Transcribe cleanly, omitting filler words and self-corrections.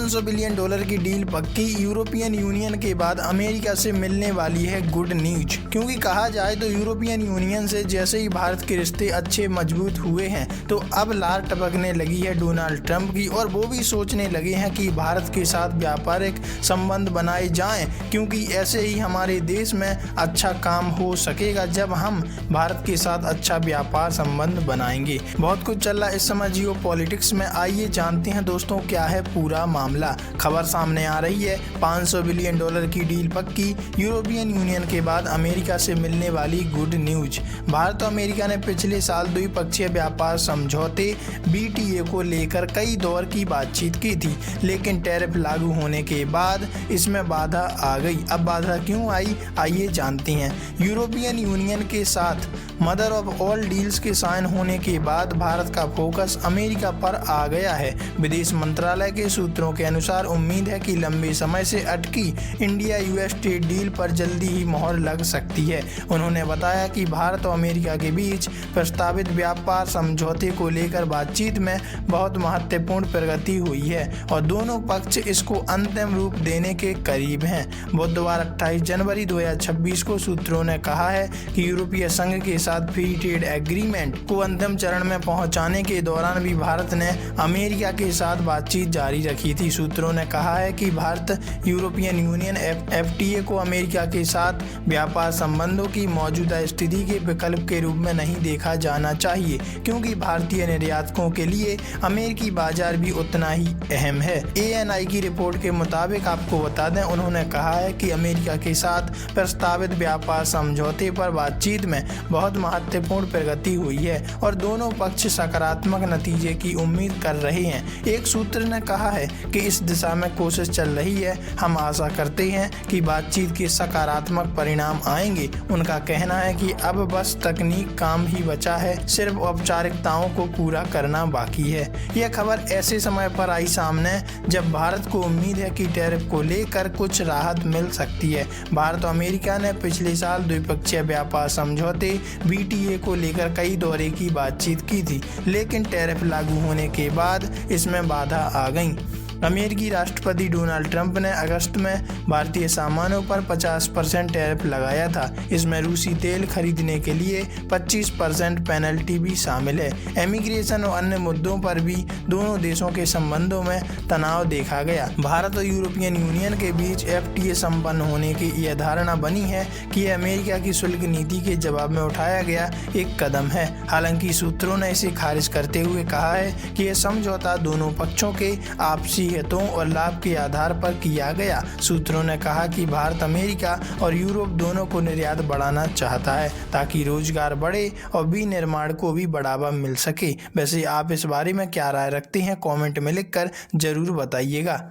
500 billion dollar की deal पक्की। European union के बाद अमेरिका से मिलने वाली है गुड न्यूज, क्योंकि कहा जाए तो यूरोपियन यूनियन से जैसे ही भारत के रिश्ते अच्छे मजबूत हुए हैं तो अब लार टपकने लगी है डोनाल्ड ट्रंप की, और वो भी सोचने लगे हैं कि भारत के साथ व्यापारिक संबंध बनाए जाएं, क्योंकि ऐसे ही हमारे देश में अच्छा काम हो सकेगा जब हम भारत के साथ अच्छा व्यापार संबंध बनाएंगे। बहुत कुछ चल रहा है इस समय जियो पॉलिटिक्स में, आइए जानते हैं दोस्तों क्या है पूरा मामला। खबर सामने आ रही है 500 बिलियन डॉलर की डील पक्की, यूरोपियन यूनियन के बाद अमेरिका से मिलने वाली गुड न्यूज। भारत और अमेरिका ने पिछले साल द्विपक्षीय व्यापार समझौते BTA को लेकर कई दौर की बातचीत की थी, लेकिन टैरिफ लागू होने के बाद इसमें बाधा आ गई। अब बाधा क्यों आई, आइए जानते हैं। यूरोपियन यूनियन के साथ मदर ऑफ ऑल डील्स के साइन होने के बाद भारत का फोकस अमेरिका पर आ गया है। विदेश मंत्रालय के सूत्रों के अनुसार उम्मीद है कि लंबे समय से अटकी इंडिया US ट्रेड डील पर जल्दी ही मोहर लग सकती है। उन्होंने बताया कि भारत और अमेरिका के बीच प्रस्तावित व्यापार समझौते को लेकर बातचीत में बहुत महत्वपूर्ण प्रगति हुई है और दोनों पक्ष इसको अंतिम रूप देने के करीब हैं। बुधवार 28 जनवरी 2026 को सूत्रों ने कहा है कि यूरोपीय संघ के साथ फ्री ट्रेड एग्रीमेंट को अंतिम चरण में पहुंचाने के दौरान भी भारत ने अमेरिका के साथ बातचीत जारी रखी थी। सूत्रों ने कहा है कि भारत यूरोपियन यूनियन FTA को अमेरिका के साथ व्यापार संबंधों की मौजूदा स्थिति के विकल्प के रूप में नहीं देखा जाना चाहिए, क्योंकि भारतीय निर्यातकों के लिए अमेरिकी बाजार भी उतना ही अहम है। ANI की रिपोर्ट के मुताबिक आपको बता दें, उन्होंने कहा है कि अमेरिका के साथ प्रस्तावित व्यापार समझौते पर बातचीत में बहुत महत्वपूर्ण प्रगति हुई है और दोनों पक्ष सकारात्मक नतीजे की उम्मीद कर रहे हैं। एक सूत्र ने कहा है कि इस दिशा में कोशिश चल रही है, हम आशा करते हैं कि बातचीत के सकारात्मक परिणाम आएंगे। उनका कहना है कि अब बस तकनीक काम ही बचा है, सिर्फ औपचारिकताओं को पूरा करना बाकी है। यह खबर ऐसे समय पर आई सामने जब भारत को उम्मीद है कि टैरिफ को लेकर कुछ राहत मिल सकती है। भारत और अमेरिका ने पिछले साल द्विपक्षीय व्यापार समझौते BTA को लेकर कई दौरे की बातचीत की थी, लेकिन टैरिफ लागू होने के बाद इसमें बाधा आ गई। अमेरिकी राष्ट्रपति डोनाल्ड ट्रंप ने अगस्त में भारतीय सामानों पर 50% टैरिफ लगाया था। इसमें रूसी तेल खरीदने के लिए 25% पेनल्टी भी शामिल है। इमिग्रेशन और अन्य मुद्दों पर भी दोनों देशों के संबंधों में तनाव देखा गया। भारत और यूरोपियन यूनियन के बीच FTA संपन्न होने की यह धारणा बनी है कि यह अमेरिका की शुल्क नीति के जवाब में उठाया गया एक कदम है। हालांकि सूत्रों ने इसे खारिज करते हुए कहा है कि यह समझौता दोनों पक्षों के आपसी हितों और लाभ के आधार पर किया गया। सूत्रों ने कहा कि भारत अमेरिका और यूरोप दोनों को निर्यात बढ़ाना चाहता है ताकि रोजगार बढ़े और विनिर्माण को भी बढ़ावा मिल सके। वैसे आप इस बारे में क्या राय रखते हैं, कमेंट में लिखकर जरूर बताइएगा।